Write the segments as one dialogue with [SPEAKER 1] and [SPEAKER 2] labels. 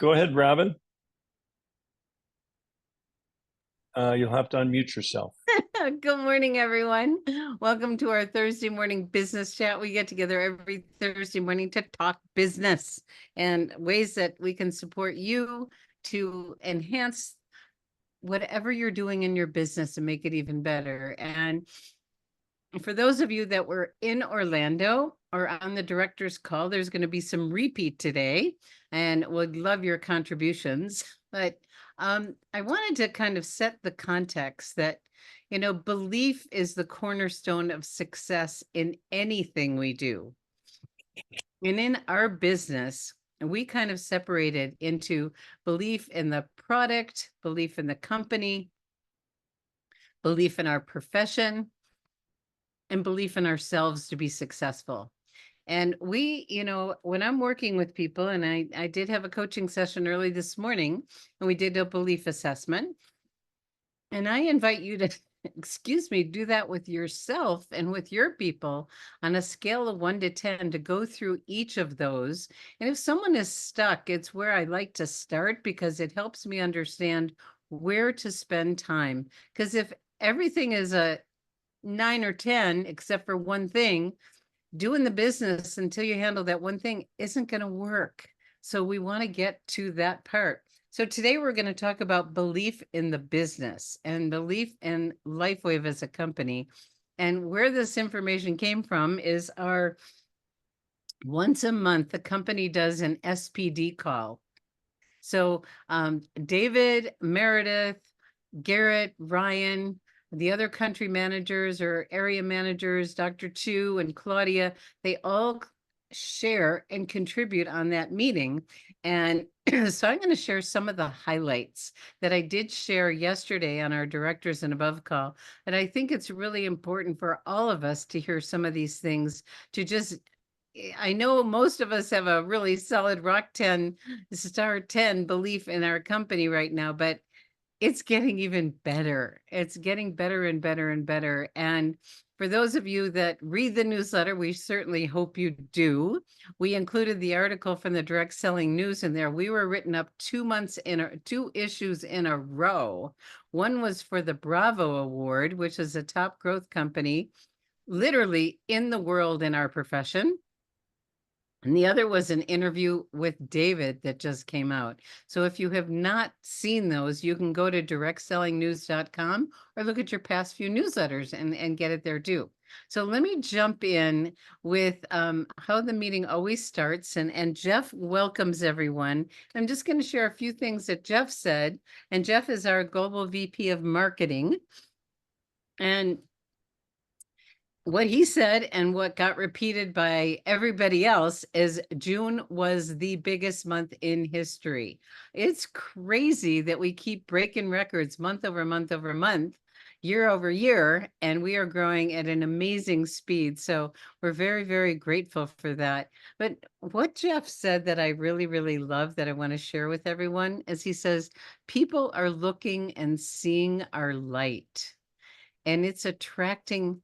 [SPEAKER 1] Go ahead, Robin. You'll have to unmute yourself.
[SPEAKER 2] Good morning, everyone. Welcome to our Thursday morning business chat. We get together every Thursday morning to talk business and ways that we can support you to enhance whatever you're doing in your business and make it even better. And for those of you that were in Orlando or on the director's call, there's going to be some repeat today, and would love your contributions. But I wanted to kind of set the context that, belief is the cornerstone of success in anything we do. And in our business, we kind of separated into belief in the product, belief in the company, belief in our profession, and belief in ourselves to be successful. And we, when I'm working with people, and I did have a coaching session early this morning, and we did a belief assessment. And I invite you to, excuse me, do that with yourself and with your people on a scale of 1 to 10 to go through each of those. And if someone is stuck, it's where I like to start because it helps me understand where to spend time. Because if everything is a 9 or 10, except for one thing, doing the business until you handle that one thing isn't going to work. So we want to get to that part. So today we're going to talk about belief in the business and belief in LifeWave as a company. And where this information came from is our once a month, the company does an SPD call. So David, Meredith, Garrett, Ryan, the other country managers or area managers, Dr. Chu and Claudia, they all share and contribute on that meeting. And so I'm going to share some of the highlights that I did share yesterday on our directors and above call. And I think it's really important for all of us to hear some of these things to just, I know most of us have a really solid rock 10, star 10 belief in our company right now, but it's getting even better. It's getting better and better and better. And for those of you that read the newsletter, we certainly hope you do. We included the article from the Direct Selling News in there. We were written up 2 issues in a row. One was for the Bravo Award, which is a top growth company, literally in the world in our profession. And the other was an interview with David that just came out. So if you have not seen those, you can go to directsellingnews.com or look at your past few newsletters and get it there too. So let me jump in with how the meeting always starts. And Jeff welcomes everyone. I'm just going to share a few things that Jeff said. And Jeff is our Global VP of Marketing. And what he said and what got repeated by everybody else is June was the biggest month in history. It's crazy that we keep breaking records month over month over month, year over year, and we are growing at an amazing speed. So we're very, very grateful for that. But what Jeff said that I really, really love that I want to share with everyone is he says, people are looking and seeing our light, and it's attracting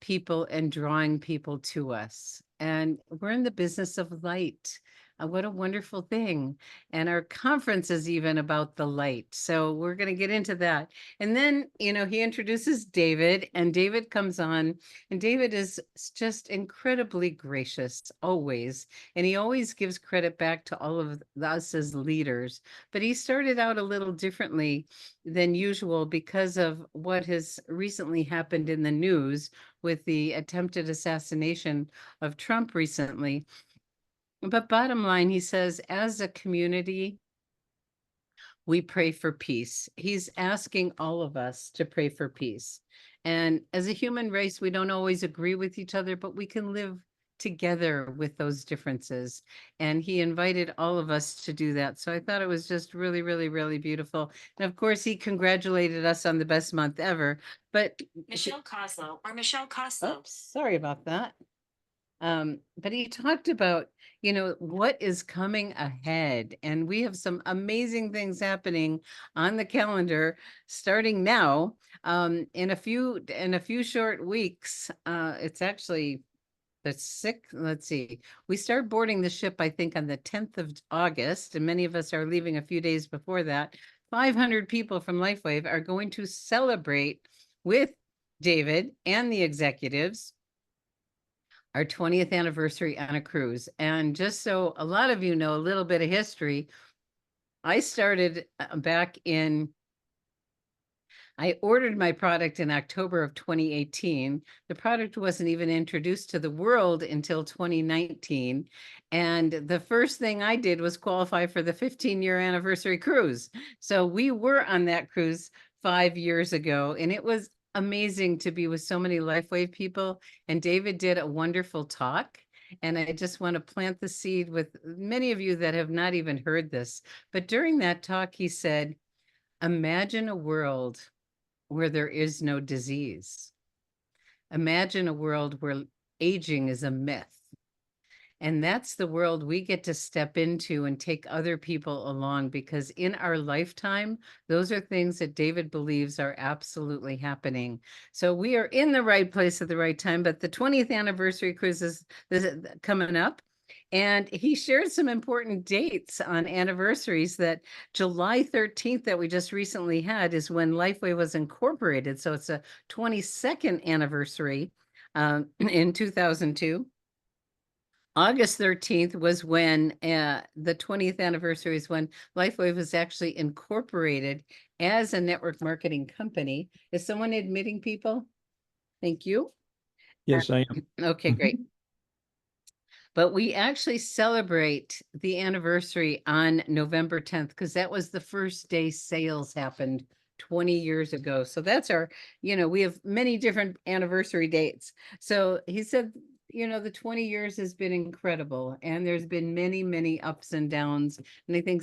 [SPEAKER 2] people and drawing people to us. And we're in the business of light. What a wonderful thing. And our conference is even about the light. So we're going to get into that. And then, he introduces David, and David comes on, and David is just incredibly gracious always. And he always gives credit back to all of us as leaders. But he started out a little differently than usual because of what has recently happened in the news with the attempted assassination of Trump recently. But bottom line, he says, as a community, we pray for peace. He's asking all of us to pray for peace. And as a human race, we don't always agree with each other, but we can live together with those differences. And he invited all of us to do that. So I thought it was just really, really, really beautiful. And of course, he congratulated us on the best month ever. But
[SPEAKER 3] Michelle Coslow.
[SPEAKER 2] oops, sorry about that. But he talked about, what is coming ahead. And we have some amazing things happening on the calendar starting now. In a few short weeks, it's actually the 6th, let's see, we start boarding the ship, I think, on the 10th of August, and many of us are leaving a few days before that. 500 people from LifeWave are going to celebrate with David and the executives our 20th anniversary on a cruise. And just so a lot of you know a little bit of history, I started back in I ordered my product in October of 2018. The product wasn't even introduced to the world until 2019. And the first thing I did was qualify for the 15-year anniversary cruise. So we were on that cruise 5 years ago, and it was amazing to be with so many LifeWave people. And David did a wonderful talk. And I just want to plant the seed with many of you that have not even heard this. But during that talk, he said, imagine a world where there is no disease. Imagine a world where aging is a myth. And that's the world we get to step into and take other people along, because in our lifetime, those are things that David believes are absolutely happening. So we are in the right place at the right time, but the 20th anniversary cruise is coming up. And he shared some important dates on anniversaries. That July 13th that we just recently had is when Lifeway was incorporated. So it's a 22nd anniversary in 2002. August 13th was when the 20th anniversary is when LifeWave was actually incorporated as a network marketing company. Is someone admitting people? Thank you.
[SPEAKER 1] Yes, I am.
[SPEAKER 2] Okay, great. But we actually celebrate the anniversary on November 10th, because that was the first day sales happened 20 years ago. So that's our, we have many different anniversary dates. So he said, the 20 years has been incredible, and there's been many, many ups and downs. And I think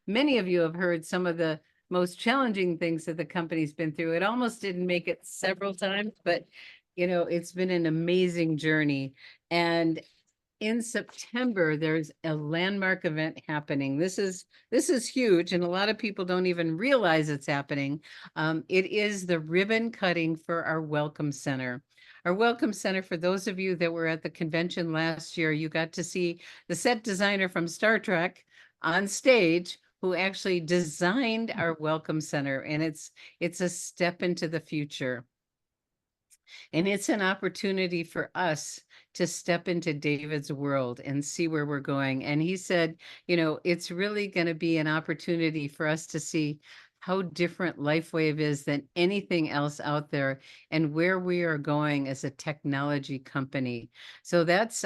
[SPEAKER 2] many of you have heard some of the most challenging things that the company's been through. It almost didn't make it several times, but it's been an amazing journey. And in September, there's a landmark event happening. This is huge, and a lot of people don't even realize it's happening. It is the ribbon cutting for our Welcome Center. Our Welcome Center, for those of you that were at the convention last year, you got to see the set designer from Star Trek on stage, who actually designed our Welcome Center, and it's a step into the future. And it's an opportunity for us to step into David's world and see where we're going. And he said, it's really going to be an opportunity for us to see how different LifeWave is than anything else out there, and where we are going as a technology company. So that's,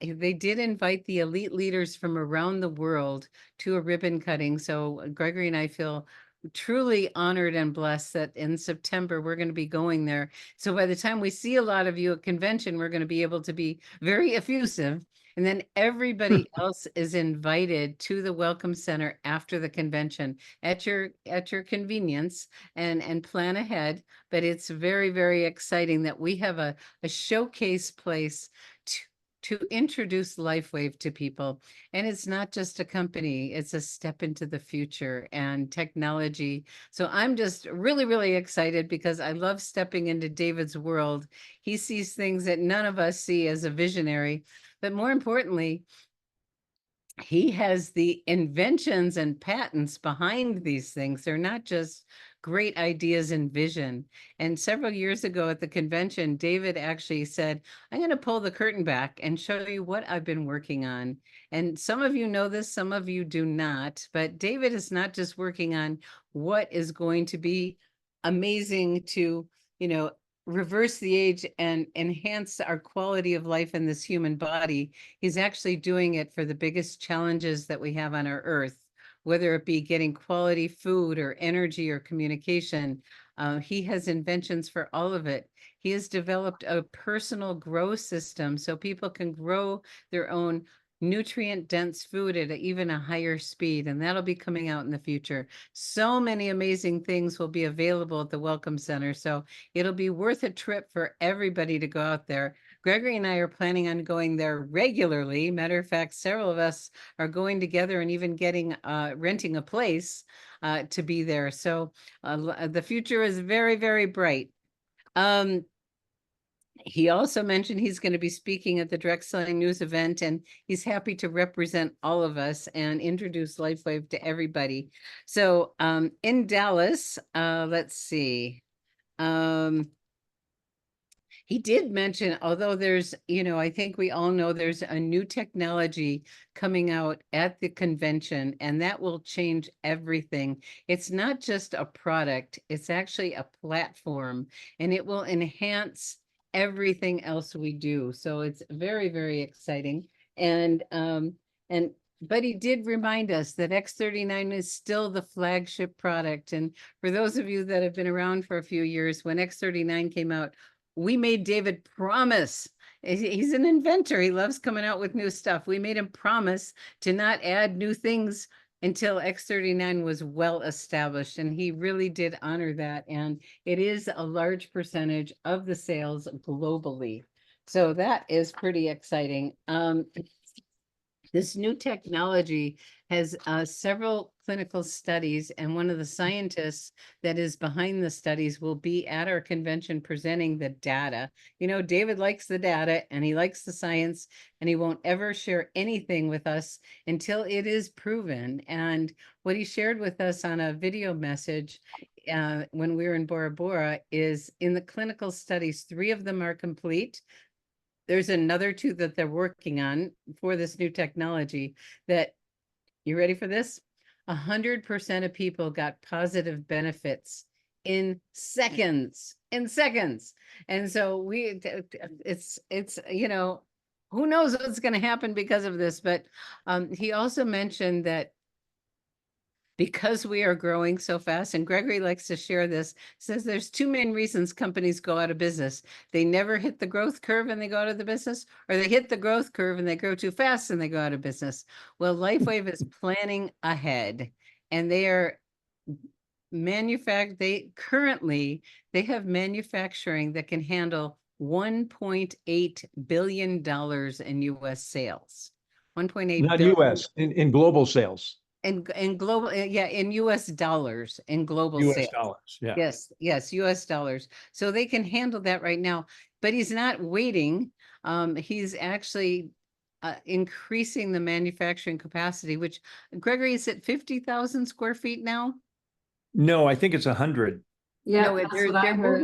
[SPEAKER 2] they did invite the elite leaders from around the world to a ribbon cutting. So Gregory and I feel truly honored and blessed that in September we're going to be going there. So by the time we see a lot of you at convention, we're going to be able to be very effusive. And then everybody else is invited to the Welcome Center after the convention at your convenience, and plan ahead. But it's very, very exciting that we have a showcase place to introduce LifeWave to people. And it's not just a company, it's a step into the future and technology. So I'm just really, really excited, because I love stepping into David's world. He sees things that none of us see as a visionary, but more importantly, he has the inventions and patents behind these things. They're not just great ideas and vision. And several years ago at the convention, David actually said, I'm going to pull the curtain back and show you what I've been working on. And some of you know this, some of you do not, but David is not just working on what is going to be amazing to, reverse the age and enhance our quality of life in this human body. He's actually doing it for the biggest challenges that we have on our earth, whether it be getting quality food or energy or communication. He has inventions for all of it. He has developed a personal grow system so people can grow their own nutrient-dense food at even a higher speed, and that'll be coming out in the future. So many amazing things will be available at the Welcome Center, so it'll be worth a trip for everybody to go out there. Gregory and I are planning on going there regularly. Matter of fact, several of us are going together and even renting a place to be there. So the future is very, very bright. He also mentioned he's going to be speaking at the Direct Selling News event, and he's happy to represent all of us and introduce LifeWave to everybody. So in Dallas, let's see. He did mention, although there's, I think we all know there's a new technology coming out at the convention, and that will change everything. It's not just a product, it's actually a platform, and it will enhance everything else we do. So it's very, very exciting. But he did remind us that X39 is still the flagship product. And for those of you that have been around for a few years, when X39 came out, we made David promise. He's an inventor. He loves coming out with new stuff. We made him promise to not add new things until X39 was well established. And he really did honor that. And it is a large percentage of the sales globally. So that is pretty exciting. This new technology has several clinical studies, and one of the scientists that is behind the studies will be at our convention presenting the data. David likes the data and he likes the science, and he won't ever share anything with us until it is proven. And what he shared with us on a video message when we were in Bora Bora is, in the clinical studies, 3 of them are complete. There's another 2 that they're working on for this new technology that, you ready for this? 100% of people got positive benefits in seconds, And so it's, who knows what's going to happen because of this, but he also mentioned that because we are growing so fast, and Gregory likes to share this, says there's 2 main reasons companies go out of business. They never hit the growth curve and they go out of the business, or they hit the growth curve and they grow too fast and they go out of business. Well, LifeWave is planning ahead, and they are they have manufacturing that can handle $1.8 billion in US sales. 1.8
[SPEAKER 4] Not
[SPEAKER 2] billion.
[SPEAKER 4] US, in global sales.
[SPEAKER 2] In global, in US dollars, in global
[SPEAKER 1] US
[SPEAKER 2] sales.
[SPEAKER 1] dollars, yeah.
[SPEAKER 2] Yes, US dollars. So they can handle that right now, but he's not waiting. He's actually increasing the manufacturing capacity, which, Gregory, is at 50,000 square feet now?
[SPEAKER 1] No, I think it's 100.
[SPEAKER 2] No,
[SPEAKER 5] that's
[SPEAKER 2] they're
[SPEAKER 5] what I heard.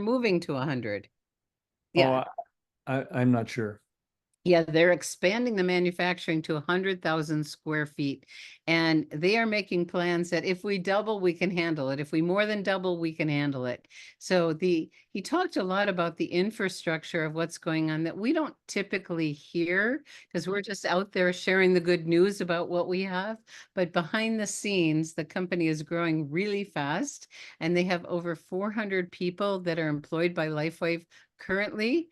[SPEAKER 2] moving to 100. Yeah.
[SPEAKER 1] I'm not sure.
[SPEAKER 2] Yeah, they're expanding the manufacturing to 100,000 square feet. And they are making plans that if we double, we can handle it. If we more than double, we can handle it. So he talked a lot about the infrastructure of what's going on that we don't typically hear, because we're just out there sharing the good news about what we have. But behind the scenes, the company is growing really fast, and they have over 400 people that are employed by LifeWave currently.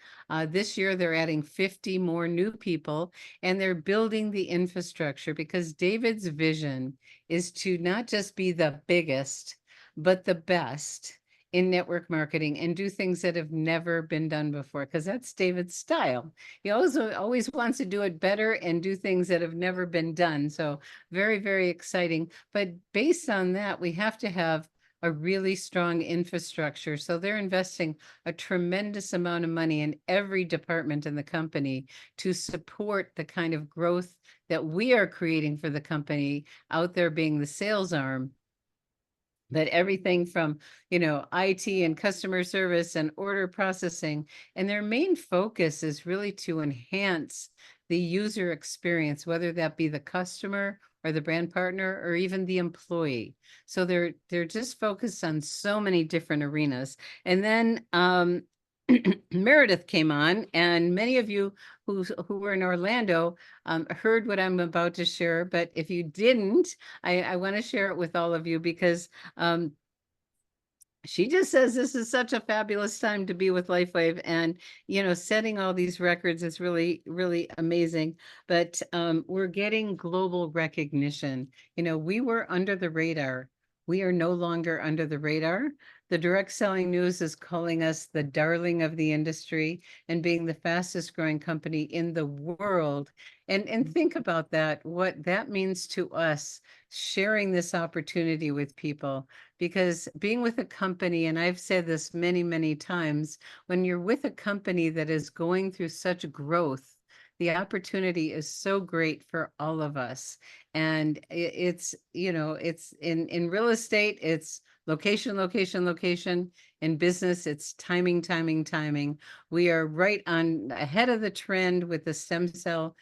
[SPEAKER 2] This year, they're adding 50 more new people, and they're building the infrastructure, because David's vision is to not just be the biggest, but the best in network marketing and do things that have never been done before, because that's David's style. He also always wants to do it better and do things that have never been done. So very, very exciting. But based on that, we have to have a really strong infrastructure. So they're investing a tremendous amount of money in every department in the company to support the kind of growth that we are creating for the company, out there being the sales arm. But everything from, IT and customer service and order processing, and their main focus is really to enhance the user experience, whether that be the customer or the brand partner or even the employee. So they're just focused on so many different arenas. And then Meredith came on, and many of you who were in Orlando heard what I'm about to share. But if you didn't, I want to share it with all of you, because she just says this is such a fabulous time to be with LifeWave, and setting all these records is really, really amazing. But we're getting global recognition. We were under the radar. We are no longer under the radar. The direct selling news is calling us the darling of the industry and being the fastest growing company in the world. And think about that, what that means to us, sharing this opportunity with people. Because being with a company, and I've said this many, many times, when you're with a company that is going through such growth, the opportunity is so great for all of us. And it's, it's in real estate, it's location, location, location. In business, it's timing, timing, timing. We are right on ahead of the trend with the stem cell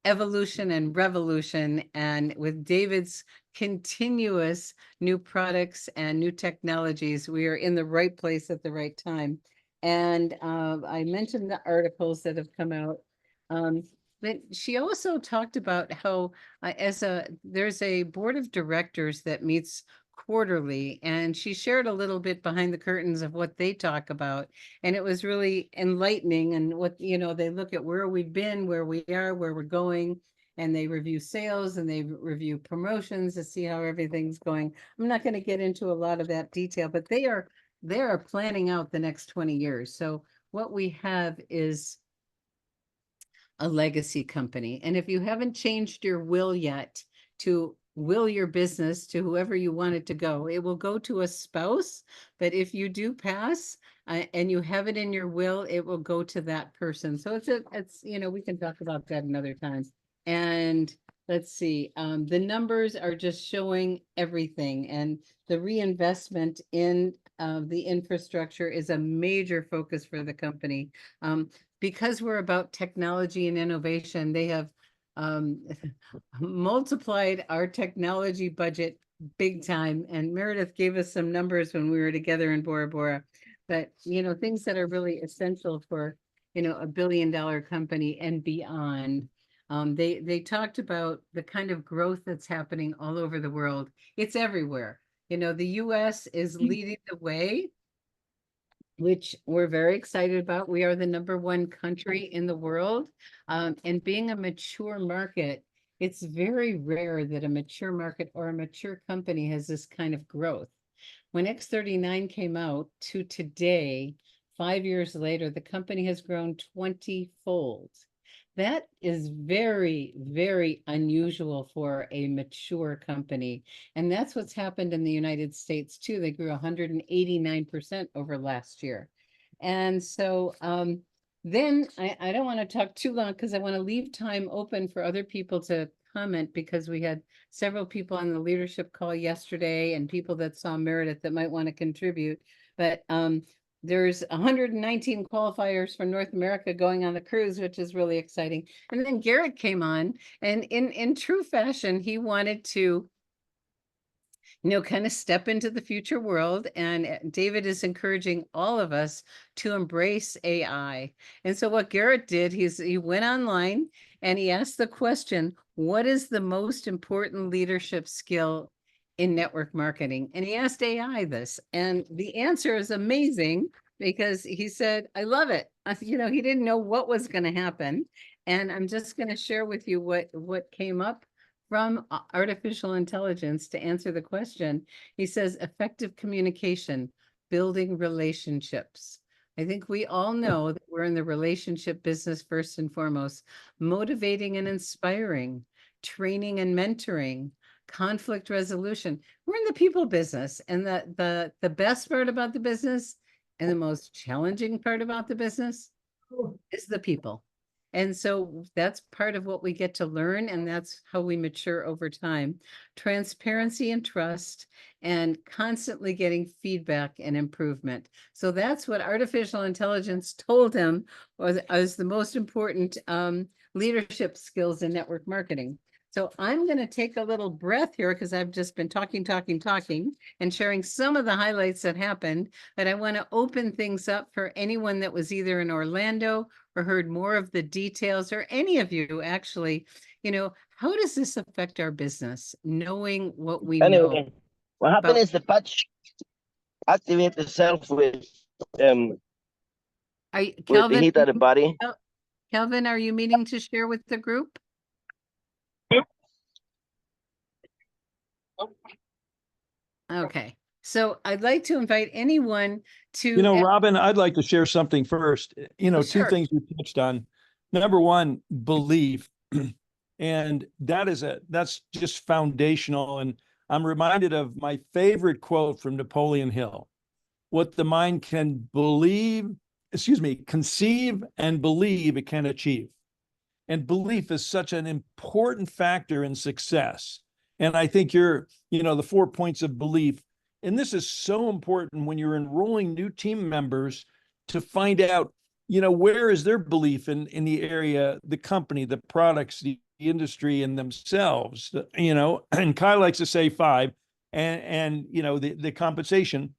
[SPEAKER 2] evolution and revolution, and with David's continuous new products and new technologies, we are in the right place at the right time. And I mentioned the articles that have come out. But she also talked about how there's a board of directors that meets quarterly, and she shared a little bit behind the curtains of what they talk about. And it was really enlightening. And what, they look at where we've been, where we are, where we're going, and they review sales and they review promotions to see how everything's going. I'm not going to get into a lot of that detail, but they are planning out the next 20 years. So what we have is a legacy company. And if you haven't changed your will yet to will your business to whoever you want it to go, it will go to a spouse. But if you do pass and you have it in your will, it will go to that person. So it's we can talk about that another time. And let's see, the numbers are just showing everything, and the reinvestment in the infrastructure is a major focus for the company. Because we're about technology and innovation, they have multiplied our technology budget big time. And Meredith gave us some numbers when we were together in Bora Bora, but things that are really essential for a $1 billion company and beyond. They talked about the kind of growth that's happening all over the world. It's everywhere. The US is leading the way, which we're very excited about. We are the #1 country in the world. And being a mature market, it's very rare that a mature market or a mature company has this kind of growth. When X39 came out to today, 5 years later, the company has grown 20-fold. That is very, very unusual for a mature company. And that's what's happened in the United States too. They grew 189% over last year. And so then I don't want to talk too long because I want to leave time open for other people to comment, because we had several people on the leadership call yesterday and people that saw Meredith that might want to contribute. But there's 119 qualifiers for North America going on the cruise, which is really exciting. And then Garrett came on, and in true fashion, he wanted to kind of step into the future world. And David is encouraging all of us to embrace AI. And so what Garrett did, he went online and he asked the question, what is the most important leadership skill in network marketing? And he asked AI this, and the answer is amazing, because he said, I love it. He didn't know what was going to happen. And I'm just going to share with you what came up from artificial intelligence to answer the question. He says, effective communication, building relationships. I think we all know that we're in the relationship business first and foremost. Motivating and inspiring, training and mentoring, conflict resolution. We're in the people business, and the best part about the business and the most challenging part about the business is the people. And so that's part of what we get to learn, and that's how we mature over time. Transparency and trust, and constantly getting feedback and improvement. So that's what artificial intelligence told him was the most important leadership skills in network marketing. So I'm going to take a little breath here, because I've just been talking, and sharing some of the highlights that happened. But I want to open things up for anyone that was either in Orlando or heard more of the details, or any of you actually, how does this affect our business, knowing what we know?
[SPEAKER 5] Anyway, what happened is the patch activate itself with the heat of the body.
[SPEAKER 2] Kelvin, are you meaning to share with the group? Okay, So I'd like to invite anyone to.
[SPEAKER 1] You know, Robin, I'd like to share something first. You know, two
[SPEAKER 2] Sure.
[SPEAKER 1] things you touched on. Number one, belief. And that's just foundational. And I'm reminded of my favorite quote from Napoleon Hill. What the mind can conceive and believe it can achieve. And belief is such an important factor in success. And I think the 4 points of belief, and this is so important when you're enrolling new team members to find out, where is their belief in the area, the company, the products, the industry, and themselves, and Kyle likes to say 5 and the compensation.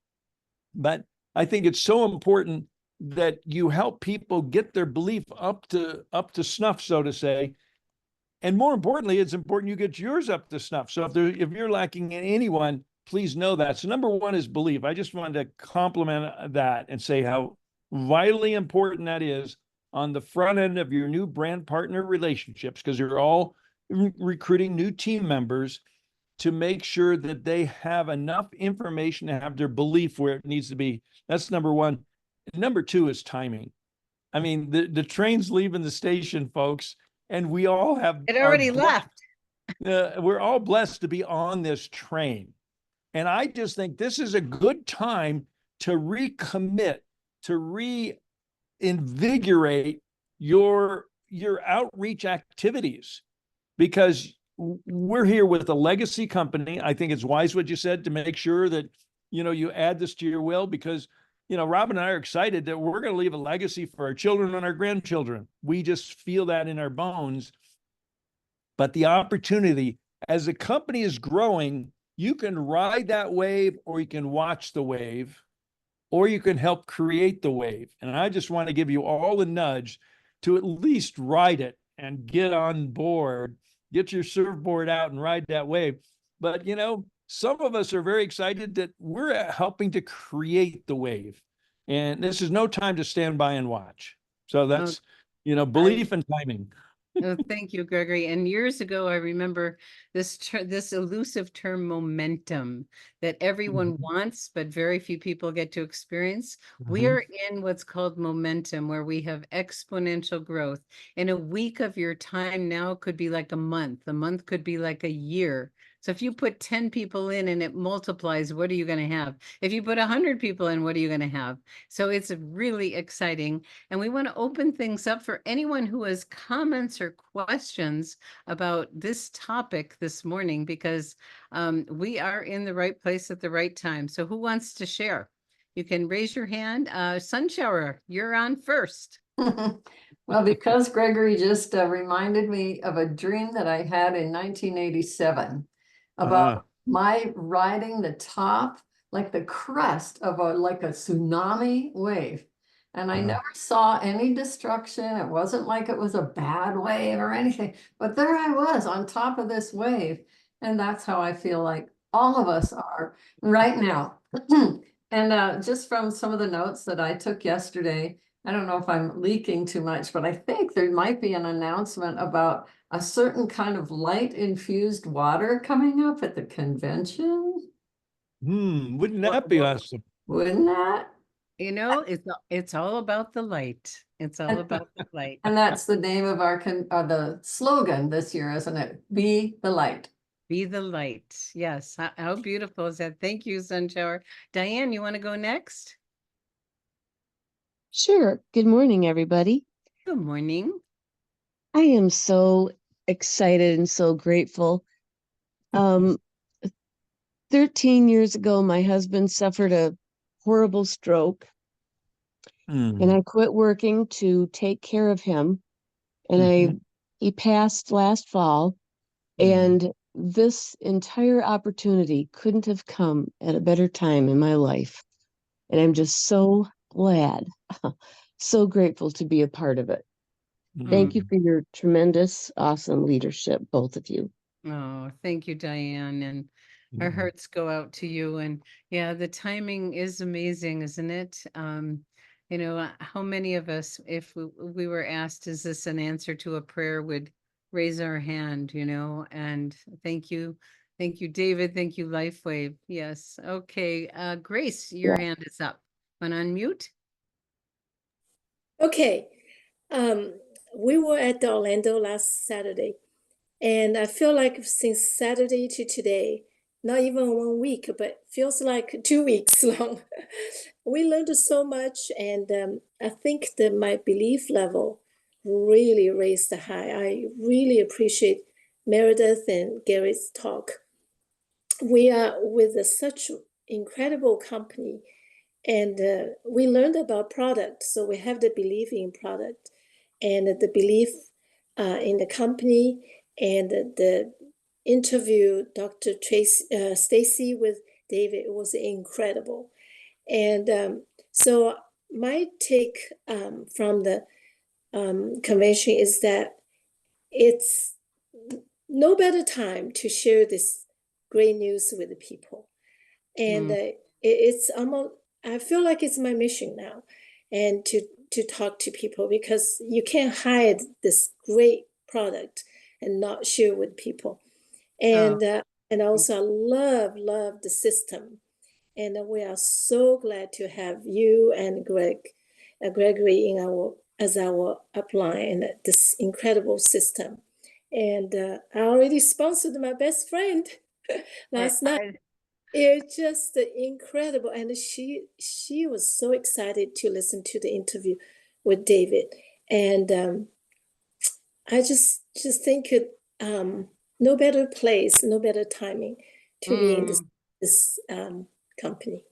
[SPEAKER 1] But I think it's so important that you help people get their belief up to snuff, so to say. And more importantly, it's important you get yours up to snuff. So if you're lacking in anyone, please know that. So number one is belief. I just wanted to compliment that and say how vitally important that is on the front end of your new brand partner relationships, because you're all recruiting new team members, to make sure that they have enough information to have their belief where it needs to be. That's number one. Number two is timing. I mean, the train's leaving the station, folks, and we all have.
[SPEAKER 2] It already left.
[SPEAKER 1] We're all blessed to be on this train. And I just think this is a good time to recommit, to reinvigorate your outreach activities, because we're here with a legacy company. I think it's wise what you said to make sure that, you add this to your will, because, Rob and I are excited that we're going to leave a legacy for our children and our grandchildren. We just feel that in our bones. But the opportunity, as the company is growing, you can ride that wave, or you can watch the wave, or you can help create the wave. And I just want to give you all a nudge to at least ride it and get on board, get your surfboard out and ride that wave. But, some of us are very excited that we're helping to create the wave. And this is no time to stand by and watch. So that's, belief and timing.
[SPEAKER 2] Oh, thank you, Gregory. And years ago, I remember this elusive term momentum that everyone wants, but very few people get to experience. We are in what's called momentum, where we have exponential growth. In a week of your time now could be like a month. A month could be like a year. So if you put 10 people in and it multiplies, what are you going to have? If you put 100 people in, what are you going to have? So it's really exciting. And we want to open things up for anyone who has comments or questions about this topic this morning, because we are in the right place at the right time. So who wants to share? You can raise your hand. Sunshower, you're on first.
[SPEAKER 6] Well, because Gregory just reminded me of a dream that I had in 1987 about my riding the top, like the crest of like a tsunami wave. And I never saw any destruction. It wasn't like it was a bad wave or anything, but there I was on top of this wave. And that's how I feel like all of us are right now. And just from some of the notes that I took yesterday, I don't know if I'm leaking too much, but I think there might be an announcement about a certain kind of light infused water coming up at the convention.
[SPEAKER 1] Wouldn't that be awesome?
[SPEAKER 6] Wouldn't that?
[SPEAKER 2] It's all about the light. It's all about the light.
[SPEAKER 6] And that's the name of the slogan this year, isn't it? Be the light.
[SPEAKER 2] Be the light. Yes. How beautiful is that? Thank you, Sunshower. Diane, you want to go next?
[SPEAKER 7] Sure. Good morning, everybody.
[SPEAKER 2] Good morning.
[SPEAKER 7] I am so excited and so grateful. 13 years ago, my husband suffered a horrible stroke, and I quit working to take care of him. And he passed last fall, and this entire opportunity couldn't have come at a better time in my life. And I'm just so glad, so grateful to be a part of it. Thank you for your tremendous, awesome leadership, both of you.
[SPEAKER 2] Oh, thank you, Diane. And our hearts go out to you. And yeah, the timing is amazing, isn't it? How many of us, if we were asked, is this an answer to a prayer, would raise our hand, and thank you. Thank you, David. Thank you, LifeWave. Yes. Okay. Grace, your hand is up. Want to unmute?
[SPEAKER 8] Okay. We were at the Orlando last Saturday, and I feel like since Saturday to today, not even 1 week, but feels like 2 weeks long. We learned so much, and I think that my belief level really raised high. I really appreciate Meredith and Gary's talk. We are with such incredible company, and we learned about product, so we have the belief in product and the belief in the company, and the interview Dr. Tracy Stacy with David was incredible. And so my take from the convention is that it's no better time to share this great news with the people. And it's almost, I feel like it's my mission now, and to talk to people, because you can't hide this great product and not share with people. And also I love the system, and we are so glad to have you and Gregory in our upline and this incredible system. And I already sponsored my best friend last night. It's just incredible, and she was so excited to listen to the interview with David, and I just think no better place, no better timing to be in this company.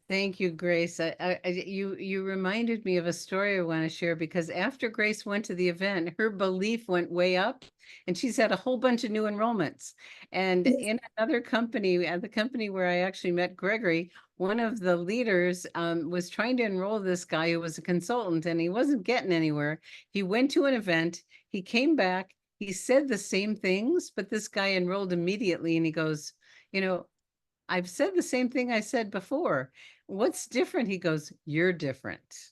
[SPEAKER 2] Thank you, Grace. You reminded me of a story I want to share, because after Grace went to the event, her belief went way up, and she's had a whole bunch of new enrollments. And in another company, at the company where I actually met Gregory, one of the leaders was trying to enroll this guy who was a consultant, and he wasn't getting anywhere. He went to an event, he came back, he said the same things, but this guy enrolled immediately, and he goes, I've said the same thing I said before. What's different? He goes, you're different.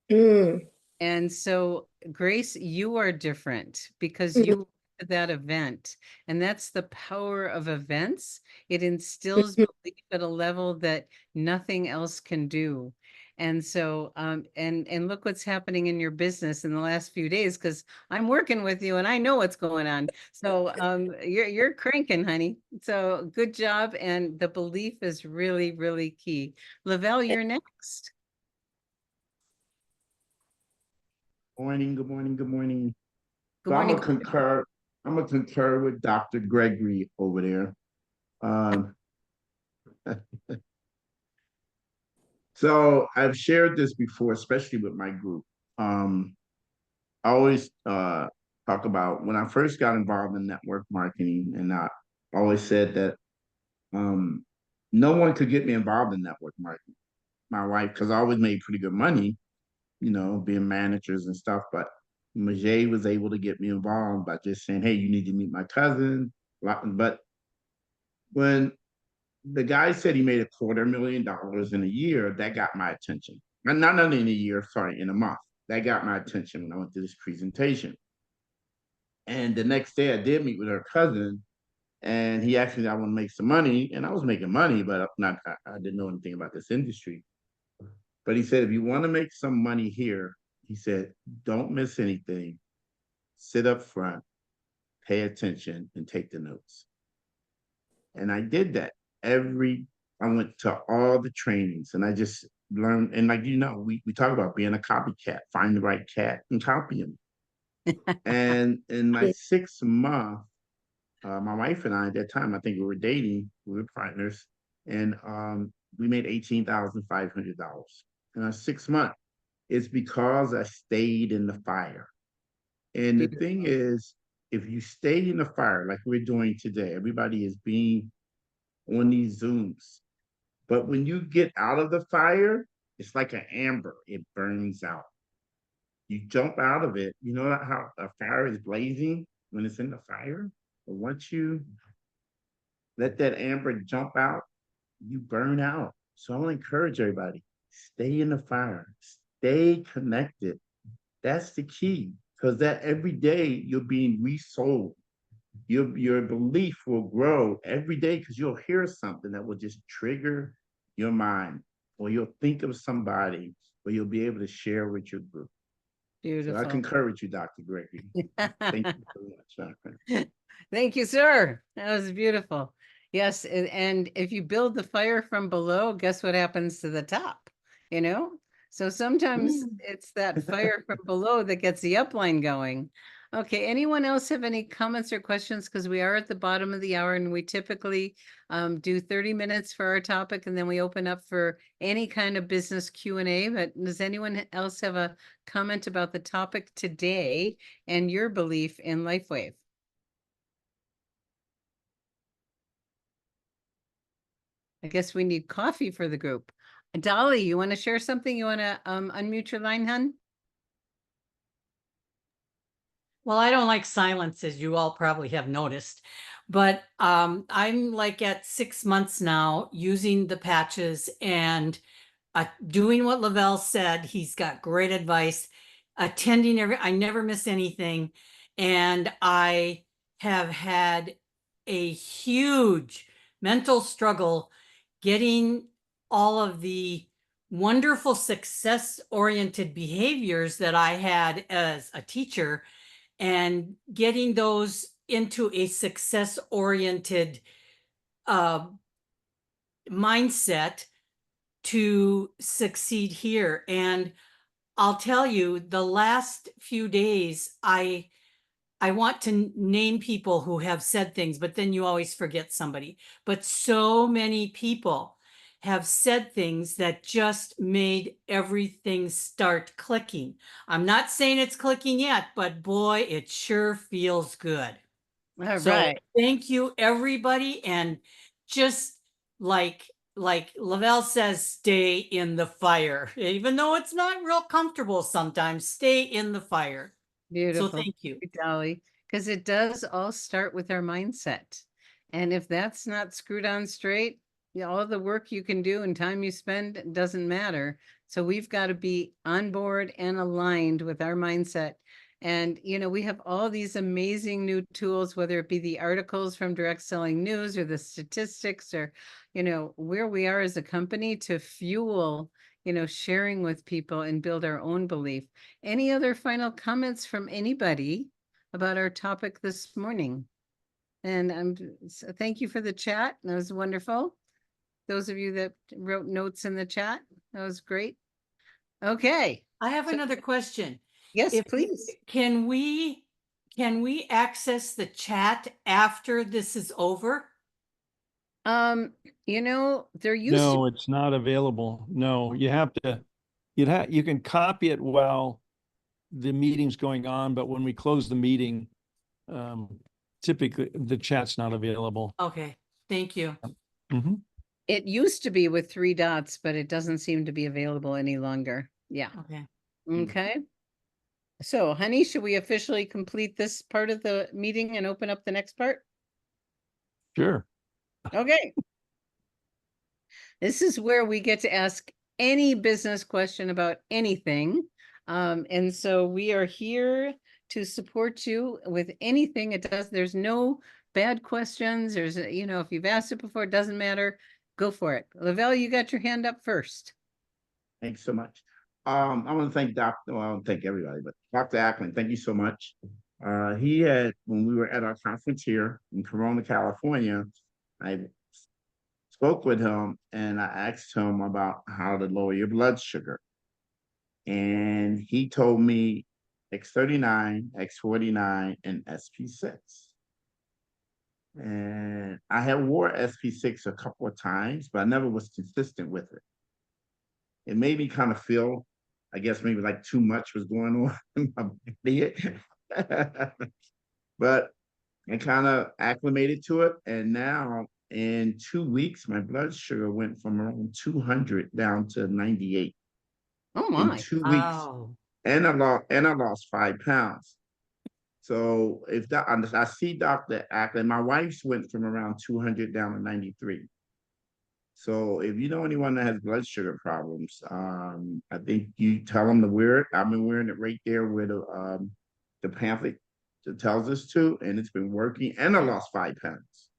[SPEAKER 2] And so, Grace, you are different because you went to that event. And that's the power of events. It instills belief at a level that nothing else can do. And so, and look what's happening in your business in the last few days, because I'm working with you and I know what's going on. So you're cranking, honey. So good job. And the belief is really, really key. Lavelle, you're next.
[SPEAKER 9] Morning, good morning, good morning.
[SPEAKER 2] Good
[SPEAKER 9] So
[SPEAKER 2] morning.
[SPEAKER 9] I'm gonna concur with Dr. Gregory over there. So I've shared this before, especially with my group. I always talk about when I first got involved in network marketing, and I always said that no one could get me involved in network marketing. My wife, because I always made pretty good money, being managers and stuff, but Majay was able to get me involved by just saying, hey, you need to meet my cousin. But when the guy said he made $250,000 in a year, that got my attention. Not only in a year, sorry, in a month. That got my attention when I went to this presentation. And the next day I did meet with her cousin, and he asked me, I want to make some money. And I was making money, but I didn't know anything about this industry. But he said, if you want to make some money here, he said, don't miss anything. Sit up front, pay attention, and take the notes. And I did that. I went to all the trainings, and I just learned. And we talk about being a copycat, find the right cat and copy him. And in my 6th month, my wife and I, at that time, I think we were dating, we were partners, and we made $18,500 in our 6th month. It's because I stayed in the fire. And the thing is, if you stay in the fire, like we're doing today, everybody is being on these Zooms. But when you get out of the fire, it's like an amber, it burns out. You jump out of it, you know how a fire is blazing when it's in the fire? But once you let that amber jump out, you burn out. So I want to encourage everybody, stay in the fire, stay connected. That's the key, because that every day you're being resold. your belief will grow every day because you'll hear something that will just trigger your mind, or you'll think of somebody, or you'll be able to share with your group.
[SPEAKER 2] Beautiful.
[SPEAKER 9] So I concur with you, Dr. Gregory. Thank you so much, Dr.
[SPEAKER 2] Thank you, sir. That was beautiful. Yes, and if you build the fire from below, guess what happens to the top? You know? So sometimes it's that fire from below that gets the upline going. Okay, anyone else have any comments or questions? Because we are at the bottom of the hour and we typically do 30 minutes for our topic, and then we open up for any kind of business Q&A. But does anyone else have a comment about the topic today and your belief in LifeWave? I guess we need coffee for the group. Dolly, you want to share something? You want to unmute your line, hun?
[SPEAKER 10] Well, I don't like silence, as you all probably have noticed, but I'm like at 6 months now using the patches and doing what Lavelle said. He's got great advice, attending I never miss anything. And I have had a huge mental struggle getting all of the wonderful success-oriented behaviors that I had as a teacher and getting those into a success-oriented mindset to succeed here. And I'll tell you, the last few days, I want to name people who have said things, but then you always forget somebody. But so many people have said things that just made everything start clicking. I'm not saying it's clicking yet, but boy, it sure feels good.
[SPEAKER 2] All
[SPEAKER 10] So
[SPEAKER 2] right.
[SPEAKER 10] thank you, everybody. And just like Lavelle says, stay in the fire. Even though it's not real comfortable sometimes, stay in the fire.
[SPEAKER 2] Beautiful.
[SPEAKER 10] So thank you,
[SPEAKER 2] Dolly, because it does all start with our mindset. And if that's not screwed on straight, all the work you can do and time you spend doesn't matter. So we've got to be on board and aligned with our mindset. And, you know, we have all these amazing new tools, whether it be the articles from Direct Selling News or the statistics or, you know, where we are as a company to fuel, you know, sharing with people and build our own belief. Any other final comments from anybody about our topic this morning? And thank you for the chat. That was wonderful. Those of you that wrote notes in the chat, that was great. Okay.
[SPEAKER 10] I have another question.
[SPEAKER 2] Yes, please.
[SPEAKER 10] Can we access the chat after this is over?
[SPEAKER 2] You know, there used
[SPEAKER 1] No, it's not available. No, you have to, you can copy it while the meeting's going on, but when we close the meeting, typically the chat's not available.
[SPEAKER 10] Okay, thank you.
[SPEAKER 1] Mm-hmm.
[SPEAKER 2] It used to be with 3 dots, but it doesn't seem to be available any longer. Yeah.
[SPEAKER 10] Okay.
[SPEAKER 2] Okay. So, honey, should we officially complete this part of the meeting and open up the next part?
[SPEAKER 1] Sure.
[SPEAKER 2] Okay. This is where we get to ask any business question about anything. And so we are here to support you with anything. There's no bad questions. There's, you know, if you've asked it before, it doesn't matter. Go for it. Lavelle, you got your hand up first.
[SPEAKER 9] Thanks so much. I want to thank Dr. Well, I want to thank everybody, but Dr. Ackland, thank you so much. He had, when we were at our conference here in Corona, California, I spoke with him and I asked him about how to lower your blood sugar. And he told me X39, X49, and SP6. And I had wore SP6 a couple of times, but I never was consistent with it. It made me kind of feel, I guess maybe like too much was going on in my body. But I kind of acclimated to it. And now in 2 weeks, my blood sugar went from around 200 down to 98.
[SPEAKER 2] Oh my.
[SPEAKER 9] In 2 weeks.
[SPEAKER 10] Wow.
[SPEAKER 9] And I lost 5 pounds. So if that, I see Dr. Ackland, my wife's went from around 200 down to 93. So if you know anyone that has blood sugar problems, I think you tell them to wear it. I've been wearing it right there with the pamphlet tells us to, and it's been working, and I lost 5 pounds.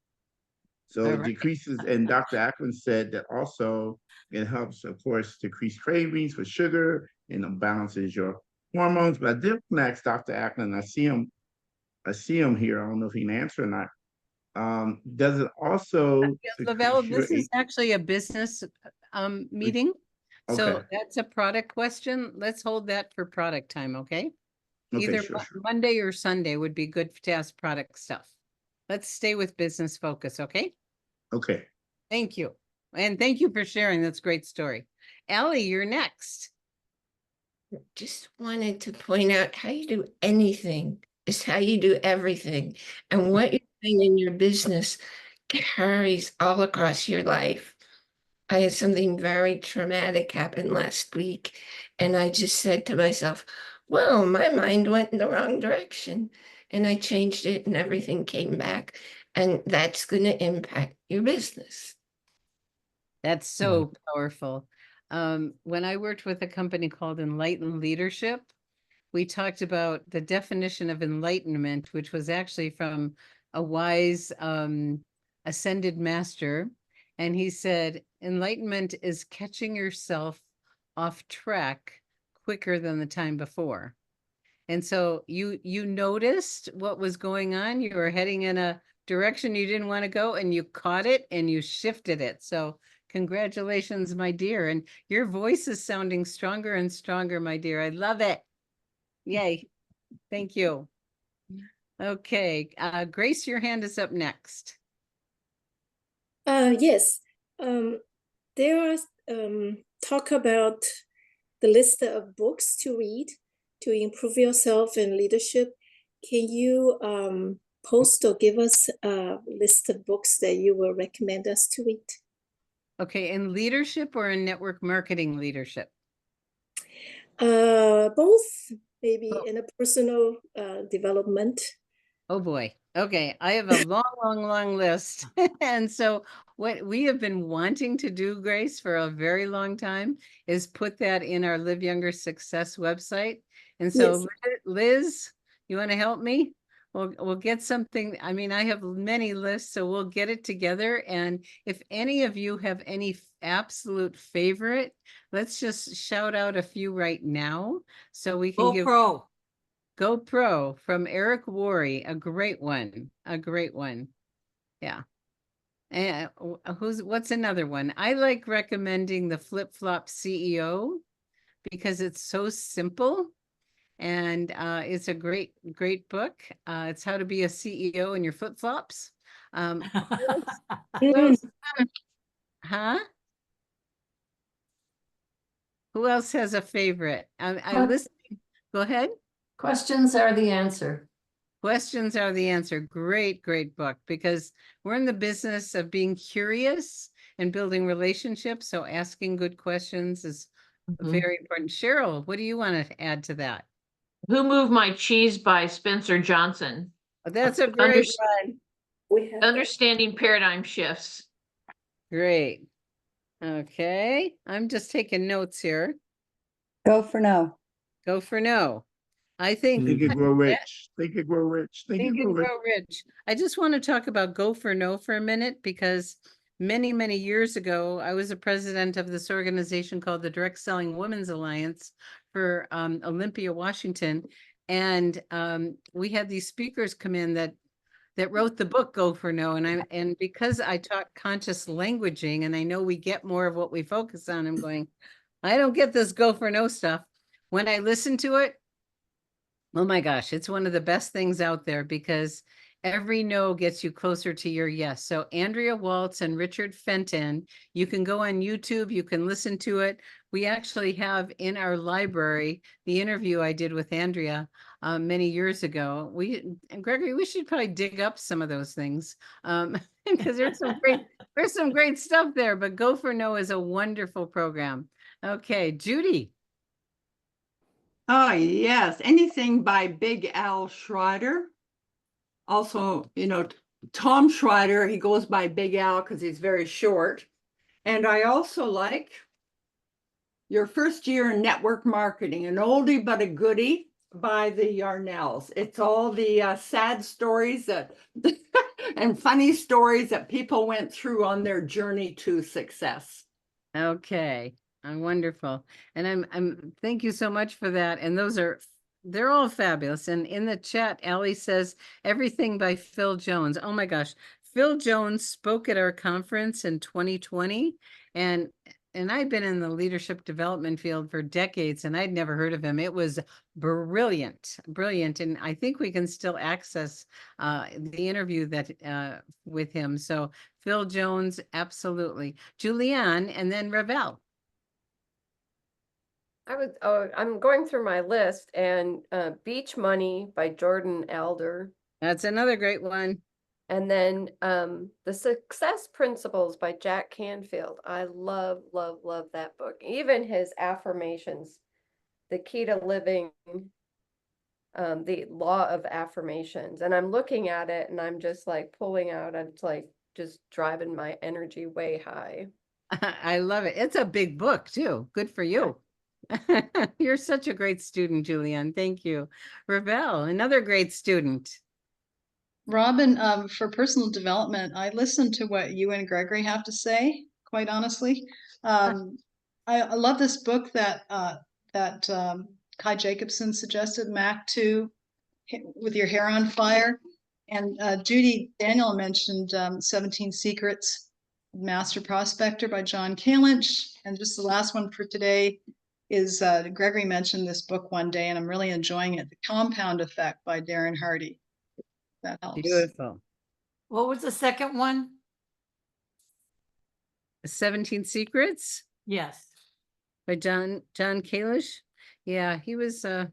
[SPEAKER 9] So
[SPEAKER 2] All
[SPEAKER 9] it
[SPEAKER 2] right.
[SPEAKER 9] decreases, and Dr. Ackland said that also it helps, of course, decrease cravings for sugar and it balances your hormones. But I did ask Dr. Ackland, I see him here. I don't know if he can answer or not. Does it also
[SPEAKER 2] Lavelle,
[SPEAKER 9] decrease your
[SPEAKER 2] this is actually a business meeting. So
[SPEAKER 9] Okay.
[SPEAKER 2] that's a product question. Let's hold that for product time, okay? Either
[SPEAKER 9] sure.
[SPEAKER 2] Monday or Sunday would be good to ask product stuff. Let's stay with business focus, okay?
[SPEAKER 9] Okay.
[SPEAKER 2] Thank you. And thank you for sharing. That's a great story. Allie, you're next.
[SPEAKER 11] Just wanted to point out how you do anything is how you do everything. And what you're doing in your business carries all across your life. I had something very traumatic happen last week, and I just said to myself, well, my mind went in the wrong direction. And I changed it and everything came back. And that's going to impact your business.
[SPEAKER 2] That's so powerful. When I worked with a company called Enlightened Leadership, we talked about the definition of enlightenment, which was actually from a wise ascended master. And he said, enlightenment is catching yourself off track quicker than the time before. And so you noticed what was going on. You were heading in a direction you didn't want to go, and you caught it and you shifted it. So congratulations, my dear. And your voice is sounding stronger and stronger, my dear. I love it. Yay. Thank you. Okay. Grace, your hand is up next.
[SPEAKER 8] Yes. There are talk about the list of books to read to improve yourself and leadership. Can you post or give us a list of books that you will recommend us to read?
[SPEAKER 2] Okay, in leadership or in network marketing leadership?
[SPEAKER 8] Both, maybe in a personal development.
[SPEAKER 2] Oh boy. Okay, I have a long list. And so what we have been wanting to do, Grace, for a very long time is put that in our Live Younger Success website. And so
[SPEAKER 8] Yes.
[SPEAKER 2] Liz, you want to help me? We'll get something. I mean, I have many lists, so we'll get it together. And if any of you have any absolute favorite, let's just shout out a few right now so we can give GoPro from Eric Worre, a great one, Yeah. And what's another one? I like recommending the Flip Flop CEO because it's so simple. And it's a great book. It's how to be a CEO in your flip flops. Who else? Huh? Who else has a favorite? I listen. Go ahead.
[SPEAKER 6] Questions are the answer.
[SPEAKER 2] Questions are the answer. Great book, because we're in the business of being curious and building relationships. So asking good questions is very important. Cheryl, what do you want to add to that?
[SPEAKER 12] Who Moved My Cheese by Spencer Johnson.
[SPEAKER 2] Oh, that's a great one.
[SPEAKER 12] Understanding Paradigm Shifts.
[SPEAKER 2] Great. Okay. I'm just taking notes here.
[SPEAKER 13] Go for no.
[SPEAKER 2] Go for no. I think
[SPEAKER 9] Think and Grow Rich. Think and Grow Rich.
[SPEAKER 2] Think and Grow Rich. I just want to talk about Go for No for a minute, because many years ago, I was a president of this organization called the Direct Selling Women's Alliance for Olympia, Washington. And we had these speakers come in that wrote the book Go for No. And because I taught conscious languaging, and I know we get more of what we focus on, I'm going, I don't get this Go for No stuff. When I listen to it, oh my gosh, it's one of the best things out there, because every no gets you closer to your yes. So Andrea Waltz and Richard Fenton, you can go on YouTube, you can listen to it. We actually have in our library the interview I did with Andrea many years ago. Gregory, we should probably dig up some of those things because there's some great stuff there. But Go for No is a wonderful program. Okay, Judy.
[SPEAKER 14] Oh, yes. Anything by Big Al Schroeder. Also, Tom Schroeder, he goes by Big Al because he's very short. And I also like Your First Year in Network Marketing, an oldie but a goodie by the Yarnells. It's all the sad stories that and funny stories that people went through on their journey to success.
[SPEAKER 2] Okay, wonderful. And I'm thank you so much for that. And they're all fabulous. And in the chat, Allie says everything by Phil Jones. Oh my gosh. Phil Jones spoke at our conference in 2020, and I've been in the leadership development field for decades, and I'd never heard of him. It was brilliant, brilliant. And I think we can still access the interview that with him. So Phil Jones, absolutely. Julianne, and then Ravel.
[SPEAKER 15] I'm going through my list, and Beach Money by Jordan Elder.
[SPEAKER 2] That's another great one.
[SPEAKER 15] And then The Success Principles by Jack Canfield. I love, love, love that book. Even his affirmations, the key to living, the law of affirmations. And I'm looking at it and I'm just like pulling out, it's like just driving my energy way high.
[SPEAKER 2] I love it. It's a big book too. Good for you. You're such a great student, Julianne. Thank you. Ravel, another great student.
[SPEAKER 16] Robin, for personal development, I listen to what you and Gregory have to say, quite honestly. I love this book that Kai Jacobson suggested, Mac 2, With Your Hair on Fire. And Judy Daniel mentioned 17 Secrets, Master Prospector by John Kalinch. And just the last one for today is Gregory mentioned this book one day, and I'm really enjoying it, The Compound Effect by Darren Hardy. That helps.
[SPEAKER 2] Beautiful.
[SPEAKER 10] What was the second one?
[SPEAKER 2] 17 Secrets?
[SPEAKER 10] Yes.
[SPEAKER 2] By John Kalish. Yeah, he was a